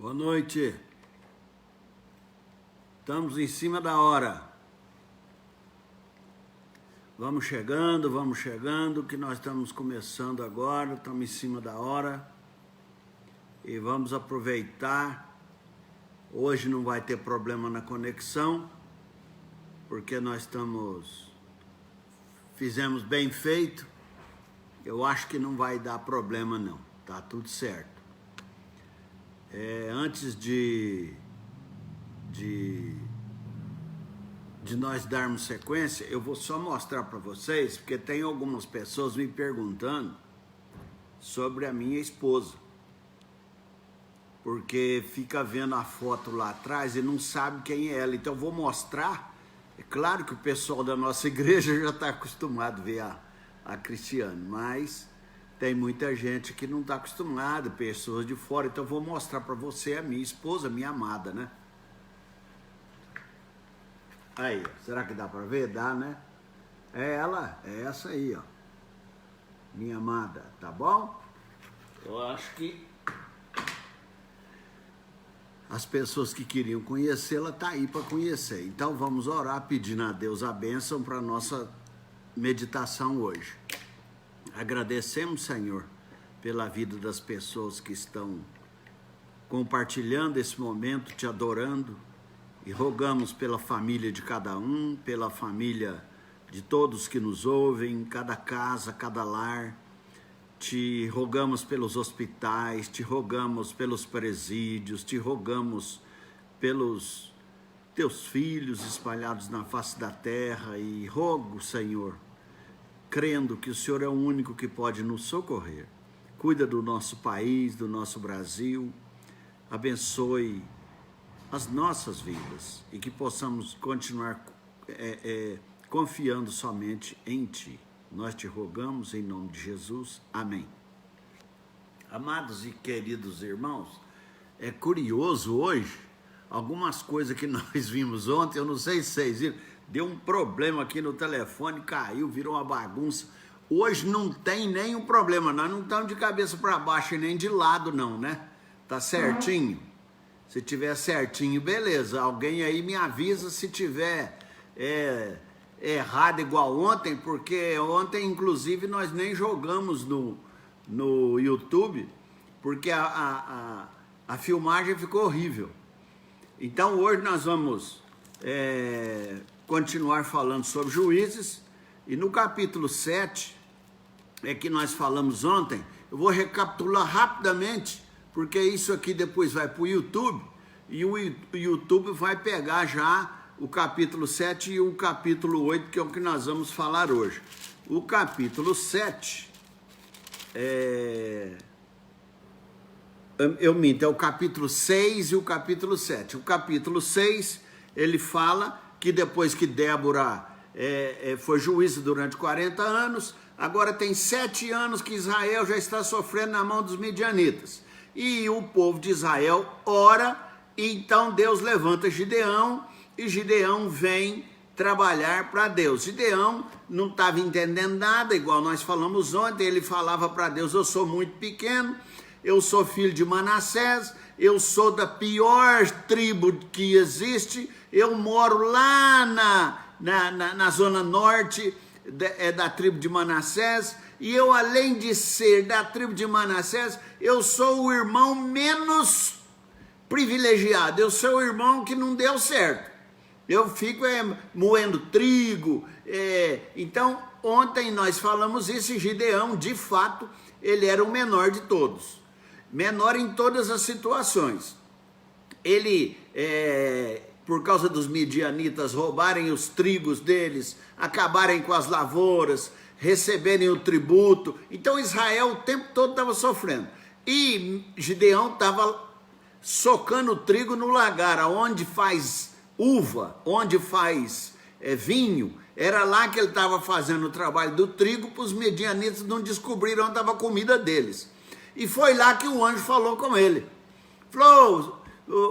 Boa noite. Estamos em cima da hora. Vamos chegando, que nós estamos começando agora, estamos em cima da hora. E vamos aproveitar. Hoje não vai ter problema na conexão, porque nós fizemos bem feito. Eu acho que não vai dar problema não, tá tudo certo. Antes de nós darmos sequência, eu vou só mostrar para vocês, porque tem algumas pessoas me perguntando sobre a minha esposa, porque fica vendo a foto lá atrás e não sabe quem é ela. Então eu vou mostrar. É claro que o pessoal da nossa igreja já está acostumado a ver a Cristiane, mas tem muita gente que não está acostumada, pessoas de fora. Então eu vou mostrar para você a minha esposa, minha amada, né? Aí, será que dá para ver? Dá, né? É ela, é essa aí, ó. Minha amada, tá bom? Eu acho que as pessoas que queriam conhecê-la tá aí para conhecer. Então vamos orar pedindo a Deus a bênção para nossa meditação hoje. Agradecemos, Senhor, pela vida das pessoas que estão compartilhando esse momento, te adorando, e rogamos pela família de cada um, pela família de todos que nos ouvem, cada casa, cada lar. Te rogamos pelos hospitais, te rogamos pelos presídios, te rogamos pelos teus filhos espalhados na face da terra, e rogo, Senhor, crendo que o Senhor é o único que pode nos socorrer. Cuida do nosso país, do nosso Brasil, abençoe as nossas vidas e que possamos continuar confiando somente em Ti. Nós te rogamos em nome de Jesus. Amém. Amados e queridos irmãos, é curioso hoje, algumas coisas que nós vimos ontem, eu não sei se vocês viram, deu um problema aqui no telefone, caiu, virou uma bagunça. Hoje não tem nenhum problema, nós não estamos de cabeça para baixo e nem de lado não, né? Tá certinho? Se tiver certinho, beleza. Alguém aí me avisa se tiver errado igual ontem, porque ontem, inclusive, nós nem jogamos no YouTube, porque a filmagem ficou horrível. Então, hoje nós vamos continuar falando sobre Juízes, e no capítulo 7, que nós falamos ontem, eu vou recapitular rapidamente, porque isso aqui depois vai para o YouTube, e o YouTube vai pegar já o capítulo 7 e o capítulo 8, que é o que nós vamos falar hoje. O capítulo 7, é o capítulo 6 e o capítulo 7. O capítulo 6, ele fala que depois que Débora foi juíza durante 40 anos, agora tem 7 anos que Israel já está sofrendo na mão dos midianitas. E o povo de Israel ora, e então Deus levanta Gideão, e Gideão vem trabalhar para Deus. Gideão não estava entendendo nada, igual nós falamos ontem. Ele falava para Deus: eu sou muito pequeno, eu sou filho de Manassés, eu sou da pior tribo que existe, eu moro lá na zona norte da tribo de Manassés, e eu, além de ser da tribo de Manassés, eu sou o irmão menos privilegiado, eu sou o irmão que não deu certo, eu fico moendo trigo. Então ontem nós falamos isso, e Gideão, de fato, ele era o menor de todos, menor em todas as situações. Ele, por causa dos midianitas roubarem os trigos deles, acabarem com as lavouras, receberem o tributo, então Israel o tempo todo estava sofrendo, e Gideão estava socando o trigo no lagar, onde faz uva, onde faz vinho. Era lá que ele estava fazendo o trabalho do trigo, para os midianitas não descobrirem onde estava a comida deles. E foi lá que o anjo falou com ele. Falou: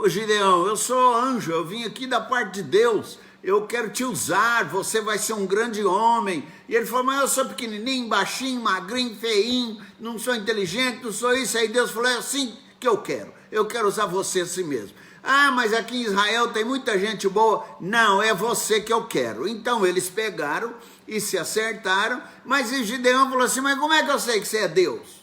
Gideão, eu sou anjo, eu vim aqui da parte de Deus, eu quero te usar, você vai ser um grande homem. E ele falou: mas eu sou pequenininho, baixinho, magrinho, feinho, não sou inteligente, não sou isso. Aí Deus falou: é assim que eu quero. eu quero usar você assim mesmo. Ah, mas aqui em Israel tem muita gente boa. Não, é você que eu quero. Então eles pegaram e se acertaram, mas o Gideão falou assim, mas como é que eu sei que você é Deus?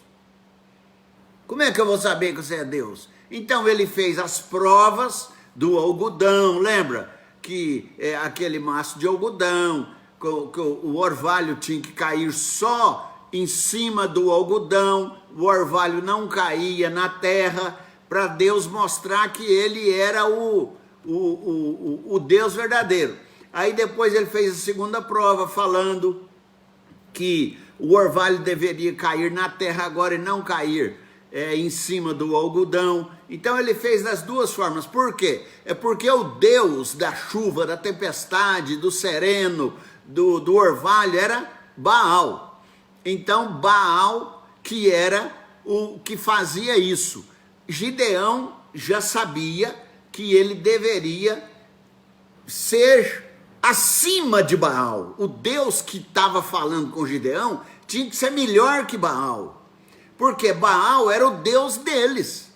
Como é que eu vou saber que você é Deus? Então ele fez as provas do algodão, lembra? Que é aquele maço de algodão, que o orvalho tinha que cair só em cima do algodão, o orvalho não caía na terra, para Deus mostrar que ele era o Deus verdadeiro. Aí depois ele fez a segunda prova, falando que o orvalho deveria cair na terra agora e não cair em cima do algodão. Então ele fez das duas formas. Por quê? É porque o Deus da chuva, da tempestade, do sereno, do orvalho era Baal. Então Baal que era o que fazia isso. Gideão já sabia que ele deveria ser acima de Baal. O Deus que estava falando com Gideão tinha que ser melhor que Baal, porque Baal era o Deus deles.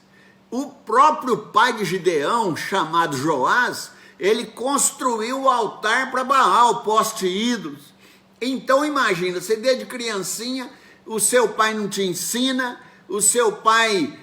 O próprio pai de Gideão, chamado Joás, ele construiu o altar para Baal, poste ídolos. Então imagina, você desde criancinha, o seu pai não te ensina, o seu pai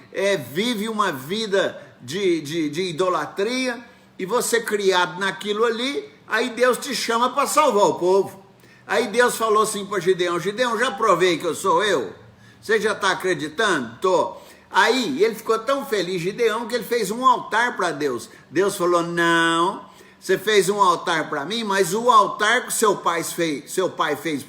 vive uma vida de idolatria, e você criado naquilo ali, aí Deus te chama para salvar o povo. Aí Deus falou assim para Gideão, Gideão, já provei que eu sou eu? Você já está acreditando? Tô. Aí ele ficou tão feliz, Gideão, que ele fez um altar para Deus. Deus falou, não, você fez um altar para mim, mas o altar que seu pai fez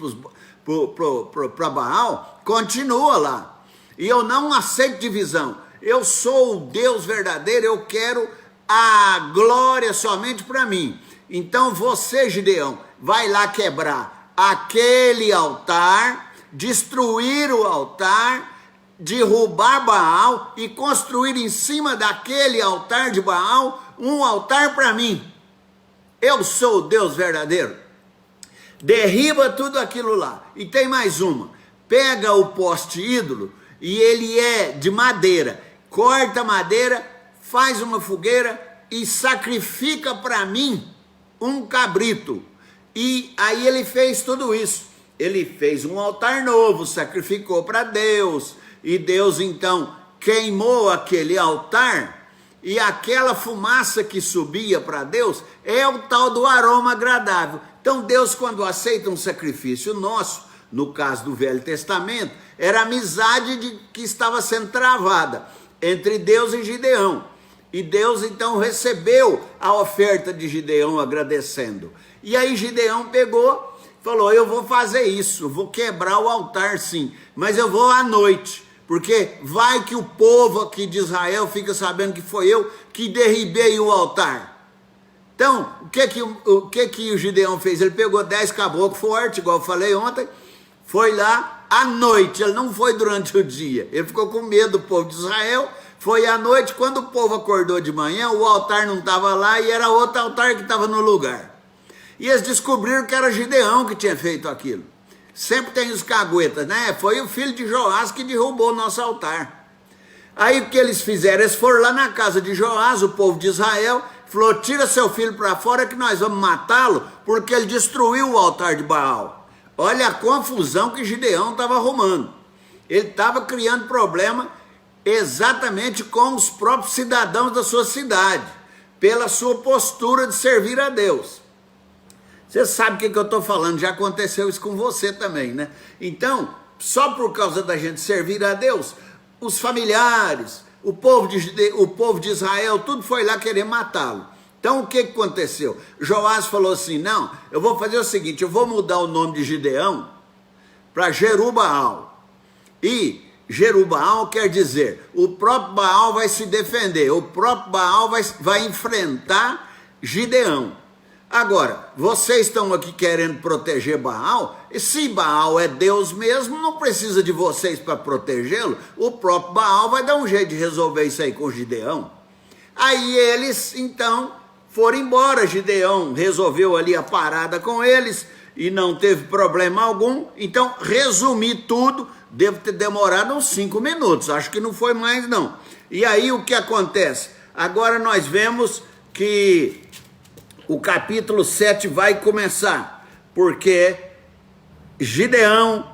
para Baal, continua lá. E eu não aceito divisão. Eu sou o Deus verdadeiro, eu quero a glória somente para mim. Então você, Gideão, vai lá quebrar aquele altar, destruir o altar, derrubar Baal e construir em cima daquele altar de Baal um altar para mim. Eu sou o Deus verdadeiro. Derriba tudo aquilo lá. E tem mais uma. Pega o poste ídolo e ele é de madeira. Corta a madeira, faz uma fogueira e sacrifica para mim um cabrito. E aí ele fez tudo isso. Ele fez um altar novo, sacrificou para Deus. E Deus então queimou aquele altar. E aquela fumaça que subia para Deus é o tal do aroma agradável. Então Deus, quando aceita um sacrifício nosso, no caso do Velho Testamento, era a amizade que estava sendo travada entre Deus e Gideão. E Deus então recebeu a oferta de Gideão agradecendo. E aí Gideão pegou, falou, eu vou fazer isso, vou quebrar o altar sim, mas eu vou à noite, porque vai que o povo aqui de Israel fica sabendo que foi eu que derribei o altar. Então, o que o Gideão fez? Ele pegou 10 caboclos fortes, igual eu falei ontem, foi lá à noite, ele não foi durante o dia, ele ficou com medo do povo de Israel, foi à noite, quando o povo acordou de manhã, o altar não estava lá e era outro altar que estava no lugar. E eles descobriram que era Gideão que tinha feito aquilo. Sempre tem os caguetas, né? Foi o filho de Joás que derrubou o nosso altar. Aí o que eles fizeram? Eles foram lá na casa de Joás, o povo de Israel, falou, tira seu filho para fora que nós vamos matá-lo, porque ele destruiu o altar de Baal. Olha a confusão que Gideão estava arrumando. Ele estava criando problema exatamente com os próprios cidadãos da sua cidade, pela sua postura de servir a Deus. Você sabe o que eu estou falando, já aconteceu isso com você também, né? Então, só por causa da gente servir a Deus, os familiares, o povo de Israel, tudo foi lá querer matá-lo. Então o que aconteceu? Joás falou assim, não, eu vou fazer o seguinte, eu vou mudar o nome de Gideão para Jerubaal. E Jerubaal quer dizer, o próprio Baal vai se defender, o próprio Baal vai enfrentar Gideão. Agora, vocês estão aqui querendo proteger Baal, e se Baal é Deus mesmo, não precisa de vocês para protegê-lo, o próprio Baal vai dar um jeito de resolver isso aí com Gideão. Aí eles, então, foram embora, Gideão resolveu ali a parada com eles, e não teve problema algum. Então, resumir tudo, deve ter demorado uns 5 minutos, acho que não foi mais não. E aí o que acontece? Agora nós vemos que o capítulo 7 vai começar, porque Gideão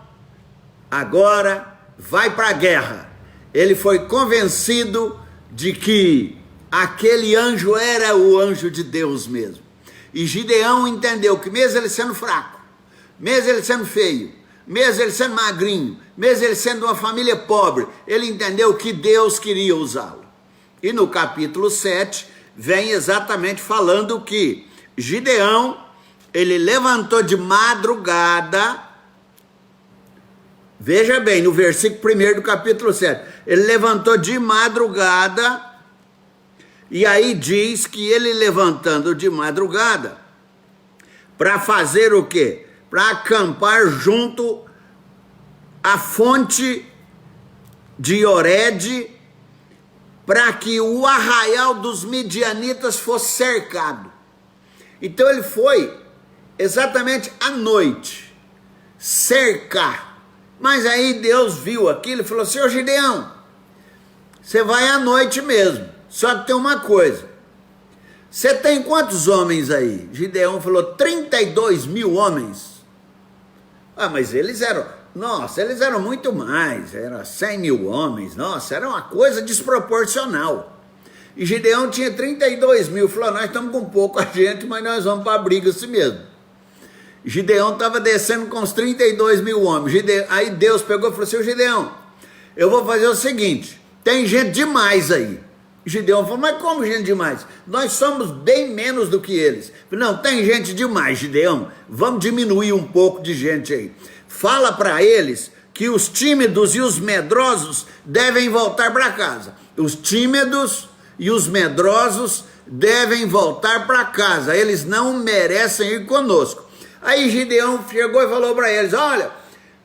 agora vai para a guerra. Ele foi convencido de que aquele anjo era o anjo de Deus mesmo. E Gideão entendeu que mesmo ele sendo fraco, mesmo ele sendo feio, mesmo ele sendo magrinho, mesmo ele sendo de uma família pobre, ele entendeu que Deus queria usá-lo. E no capítulo 7 vem exatamente falando que Gideão, ele levantou de madrugada. Veja bem, no versículo 1 do capítulo 7, ele levantou de madrugada, e aí diz que ele levantando de madrugada, para fazer o quê? Para acampar junto à fonte de Orede, para que o arraial dos midianitas fosse cercado. Então ele foi exatamente à noite cercar. Mas aí Deus viu aquilo e falou: Senhor Gideão, você vai à noite mesmo, só que tem uma coisa, você tem quantos homens aí? Gideão falou: 32 mil homens. Ah, mas eles eram muito mais, eram 100 mil homens, nossa, era uma coisa desproporcional. E Gideão tinha 32 mil, falou: nós estamos com pouca gente, mas nós vamos para a briga assim mesmo. Gideão estava descendo com os 32 mil homens. Aí Deus pegou e falou assim: Gideão, eu vou fazer o seguinte, tem gente demais aí. Gideão falou: mas como gente demais? Nós somos bem menos do que eles. Não, tem gente demais, Gideão, vamos diminuir um pouco de gente aí. Fala para eles que os tímidos e os medrosos devem voltar para casa. Os tímidos e os medrosos devem voltar para casa, eles não merecem ir conosco. Aí Gideão chegou e falou para eles: olha,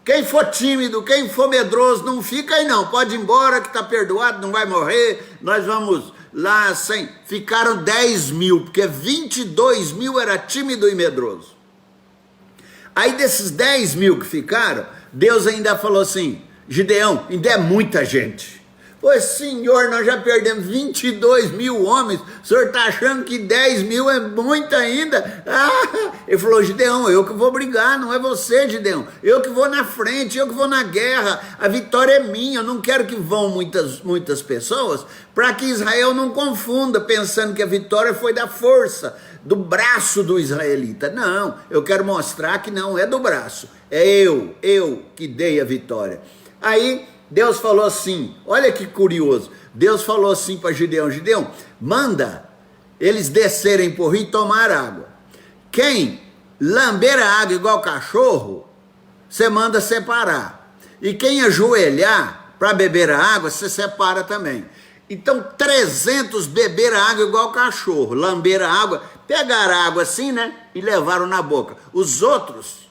quem for tímido, quem for medroso, não fica aí não, pode ir embora que está perdoado, não vai morrer, nós vamos lá sem... Ficaram 10 mil, porque 22 mil era tímido e medroso. Aí desses 10 mil que ficaram, Deus ainda falou assim: Gideão, ainda é muita gente. Pois senhor, nós já perdemos 22 mil homens, o senhor está achando que 10 mil é muito ainda? Ah! Ele falou: Gideão, eu que vou brigar, não é você, Gideão, eu que vou na frente, eu que vou na guerra, a vitória é minha, eu não quero que vão muitas pessoas, para que Israel não confunda, pensando que a vitória foi da força, do braço do israelita. Não, eu quero mostrar que não é do braço, é eu que dei a vitória. Aí Deus falou assim, olha que curioso, Deus falou assim para Gideão: Gideão, manda eles descerem por rio e tomar água. Quem lamber a água igual cachorro, você manda separar. E quem ajoelhar para beber a água, você separa também. Então 300 beberam a água igual cachorro, lamberam a água, pegaram a água assim, né, e levaram na boca. Os outros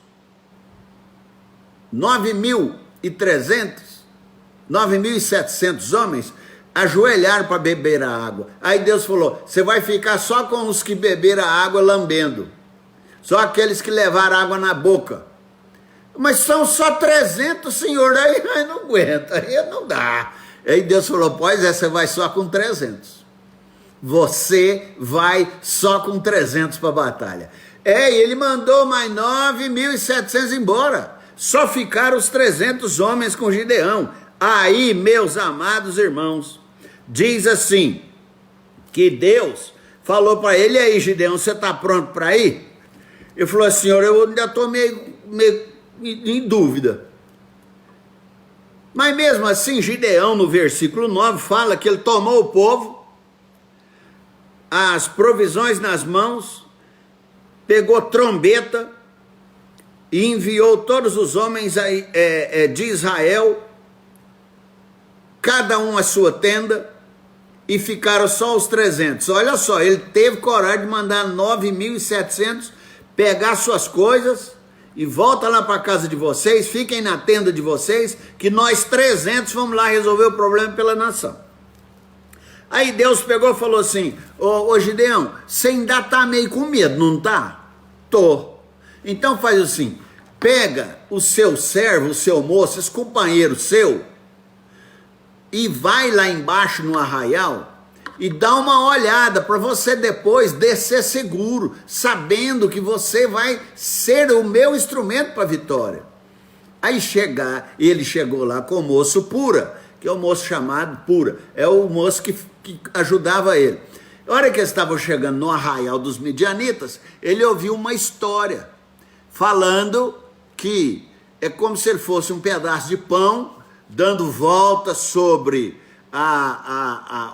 9.700 homens ajoelharam para beber a água. Aí Deus falou: você vai ficar só com os que beberam a água lambendo, só aqueles que levaram água na boca. Mas são só 300, senhor, aí não aguenta, aí não dá. Aí Deus falou: pois é, você vai só com 300. Você vai só com 300 para a batalha. E ele mandou mais 9.700 embora. Só ficaram os 300 homens com Gideão. Aí, meus amados irmãos, diz assim, que Deus falou para ele: e aí, Gideão, você está pronto para ir? Ele falou: Senhor, eu ainda estou meio em dúvida. Mas mesmo assim, Gideão, no versículo 9, fala que ele tomou o povo, as provisões nas mãos, pegou trombeta e enviou todos os homens de Israel, cada um a sua tenda, e ficaram só os 300. Olha só, ele teve coragem de mandar 9.700 pegar suas coisas e volta lá para a casa de vocês, fiquem na tenda de vocês, que nós 300 vamos lá resolver o problema pela nação. Aí Deus pegou e falou assim: ô Gideão, você ainda está meio com medo, não está? Tô. Então faz assim, pega o seu servo, o seu moço, esse companheiro seu, e vai lá embaixo no arraial e dá uma olhada para você depois descer seguro, sabendo que você vai ser o meu instrumento para a vitória. Aí ele chegou lá com o moço Pura, que é o moço chamado Pura, é o moço que ajudava ele. A hora que eles estavam chegando no arraial dos midianitas, ele ouviu uma história, falando que é como se ele fosse um pedaço de pão, dando volta sobre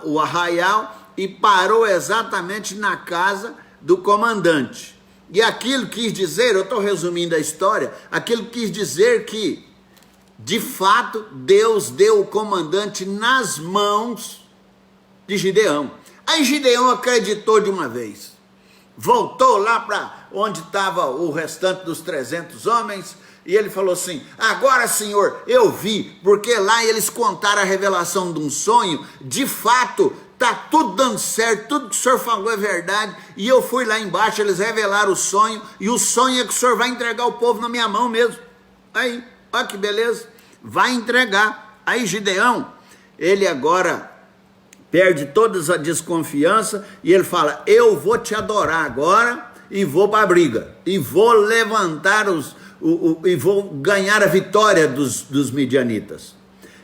o arraial, e parou exatamente na casa do comandante. E aquilo quis dizer, eu estou resumindo a história, aquilo quis dizer que, de fato, Deus deu o comandante nas mãos de Gideão. Aí Gideão acreditou de uma vez, voltou lá para onde estava o restante dos 300 homens, e ele falou assim: agora, Senhor, eu vi, porque lá eles contaram a revelação de um sonho, de fato, está tudo dando certo, tudo que o Senhor falou é verdade, e eu fui lá embaixo, eles revelaram o sonho, e o sonho é que o Senhor vai entregar o povo na minha mão mesmo. Aí, olha que beleza, vai entregar. Aí Gideão, ele agora perde toda a desconfiança, e ele fala: eu vou te adorar agora, e vou para a briga, e vou levantar e vou ganhar a vitória dos midianitas.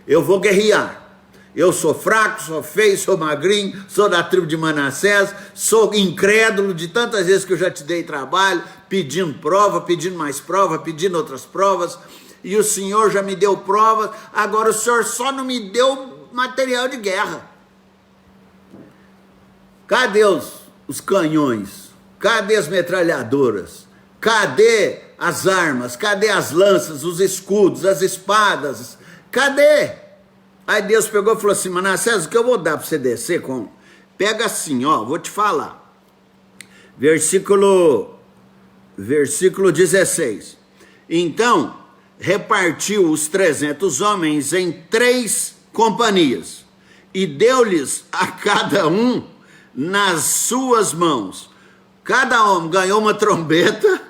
Eu vou guerrear. Eu sou fraco, sou feio, sou magrinho, sou da tribo de Manassés, sou incrédulo de tantas vezes que eu já te dei trabalho, pedindo prova, pedindo mais prova, pedindo outras provas, e o Senhor já me deu provas, agora o Senhor só não me deu material de guerra. Cadê os canhões? Cadê as metralhadoras? Cadê as armas? Cadê as lanças, os escudos, as espadas? Cadê? Aí Deus pegou e falou assim: Manassés, o que eu vou dar para você descer com? Pega assim, ó, vou te falar. Versículo 16. Então, repartiu os 300 homens em 3 companhias, e deu-lhes a cada um nas suas mãos. Cada homem ganhou uma trombeta,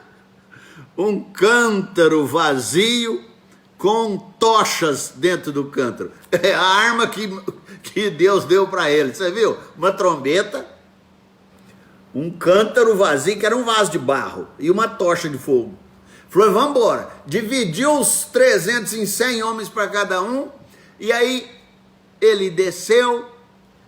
um cântaro vazio, com tochas dentro do cântaro. É a arma que Deus deu para ele, você viu? Uma trombeta, um cântaro vazio, que era um vaso de barro, e uma tocha de fogo. Falou: vamos embora. Dividiu os 300 em 100 homens para cada um, e aí ele desceu,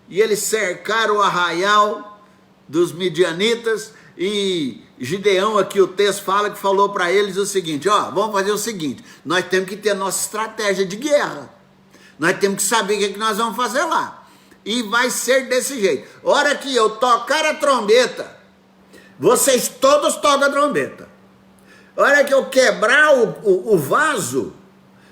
e eles cercaram o arraial dos midianitas, e Gideão, aqui o texto fala que falou para eles o seguinte: ó, vamos fazer o seguinte, nós temos que ter nossa estratégia de guerra, nós temos que saber o que nós vamos fazer lá, e vai ser desse jeito. Hora que eu tocar a trombeta, vocês todos tocam a trombeta. Hora que eu quebrar o vaso,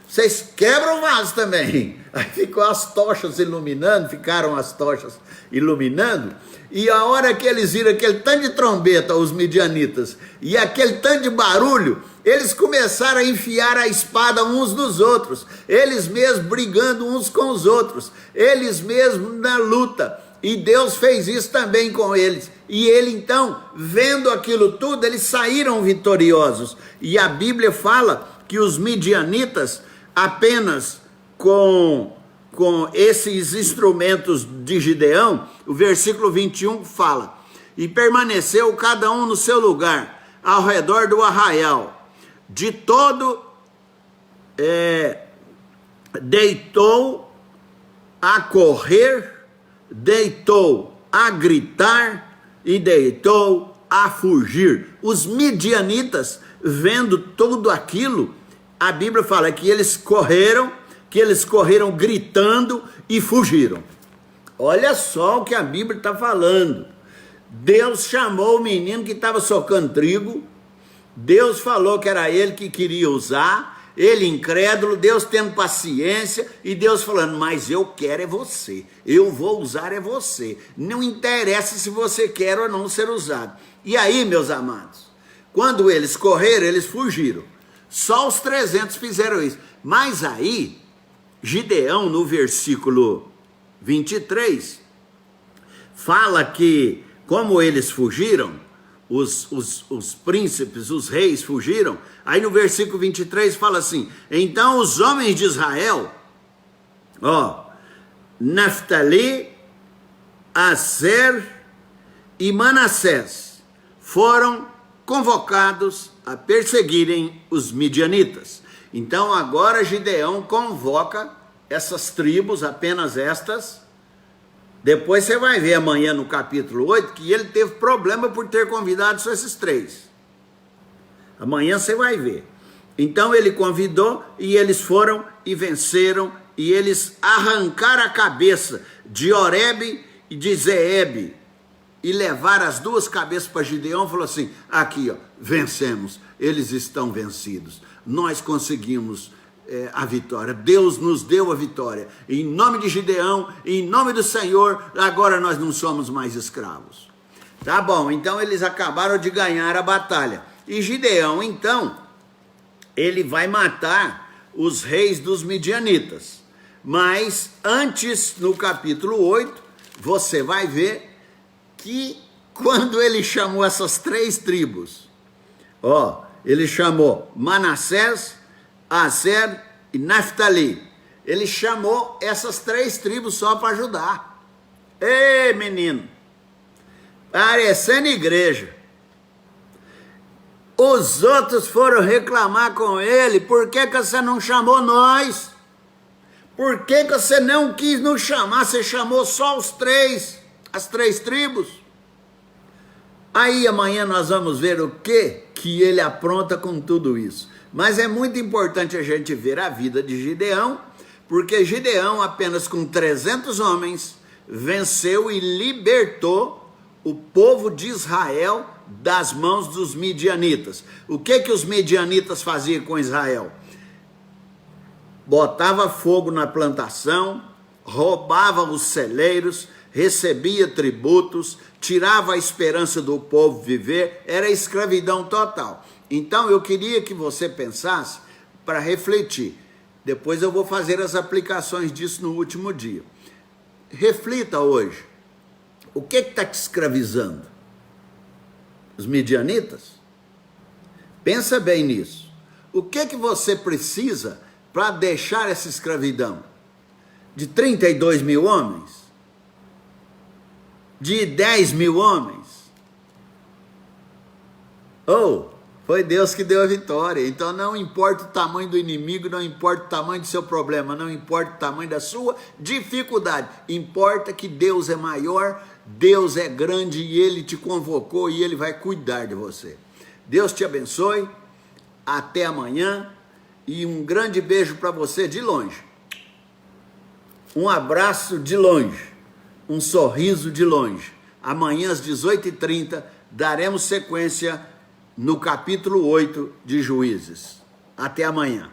vocês quebram o vaso também. Aí ficou as tochas iluminando, ficaram as tochas iluminando, e a hora que eles viram aquele tanto de trombeta, os midianitas, e aquele tanto de barulho, eles começaram a enfiar a espada uns nos outros, eles mesmos brigando uns com os outros, eles mesmos na luta, e Deus fez isso também com eles, e ele então, vendo aquilo tudo, eles saíram vitoriosos, e a Bíblia fala que os midianitas, apenas com esses instrumentos de Gideão, o versículo 21 fala: e permaneceu cada um no seu lugar, ao redor do arraial, de todo deitou a correr, deitou a gritar e deitou a fugir. Os midianitas, vendo tudo aquilo, a Bíblia fala que eles correram gritando e fugiram. Olha só o que a Bíblia está falando. Deus chamou o menino que estava socando trigo, Deus falou que era ele que queria usar, ele incrédulo, Deus tendo paciência, e Deus falando: mas eu quero é você, eu vou usar é você, não interessa se você quer ou não ser usado. E aí, meus amados, quando eles correram, eles fugiram. Só os 300 fizeram isso. Mas aí, Gideão, no versículo 23, fala que, como eles fugiram, os príncipes, os reis fugiram. Aí no versículo 23 fala assim: então os homens de Israel, Naftali, Aser e Manassés foram convocados a perseguirem os midianitas. Então agora Gideão convoca essas tribos, apenas estas. Depois você vai ver amanhã no capítulo 8 que ele teve problema por ter convidado só esses 3. Amanhã você vai ver. Então ele convidou e eles foram e venceram, e eles arrancaram a cabeça de Oreb e de Zeeb e levaram as 2 cabeças para Gideão e falou assim: aqui, ó, vencemos, eles estão vencidos, nós conseguimos a vitória, Deus nos deu a vitória, em nome de Gideão, em nome do Senhor, agora nós não somos mais escravos. Tá bom, então eles acabaram de ganhar a batalha, e Gideão então, ele vai matar os reis dos midianitas, mas antes, no capítulo 8, você vai ver que quando ele chamou essas 3 tribos, ó, ele chamou Manassés, Aser e Naftali. Ele chamou essas 3 tribos só para ajudar. Ei, menino, parecendo igreja. Os outros foram reclamar com ele: por que você não chamou nós? Por que você não quis nos chamar? Você chamou só os 3, as 3 tribos? Aí amanhã nós vamos ver o que ele apronta com tudo isso. Mas é muito importante a gente ver a vida de Gideão, porque Gideão, apenas com 300 homens, venceu e libertou o povo de Israel das mãos dos midianitas. O que os midianitas faziam com Israel? Botava fogo na plantação, roubava os celeiros, recebia tributos, tirava a esperança do povo viver, era escravidão total. Então eu queria que você pensasse para refletir. Depois eu vou fazer as aplicações disso no último dia. Reflita hoje. O que está te escravizando? Os midianitas? Pensa bem nisso. O que você precisa para deixar essa escravidão? De 32 mil homens? De 10 mil homens? Foi Deus que deu a vitória. Então não importa o tamanho do inimigo, não importa o tamanho do seu problema, não importa o tamanho da sua dificuldade, importa que Deus é maior, Deus é grande e Ele te convocou e Ele vai cuidar de você. Deus te abençoe, até amanhã e um grande beijo para você de longe. Um abraço de longe, um sorriso de longe. Amanhã às 18h30 daremos sequência no capítulo 8 de Juízes. Até amanhã.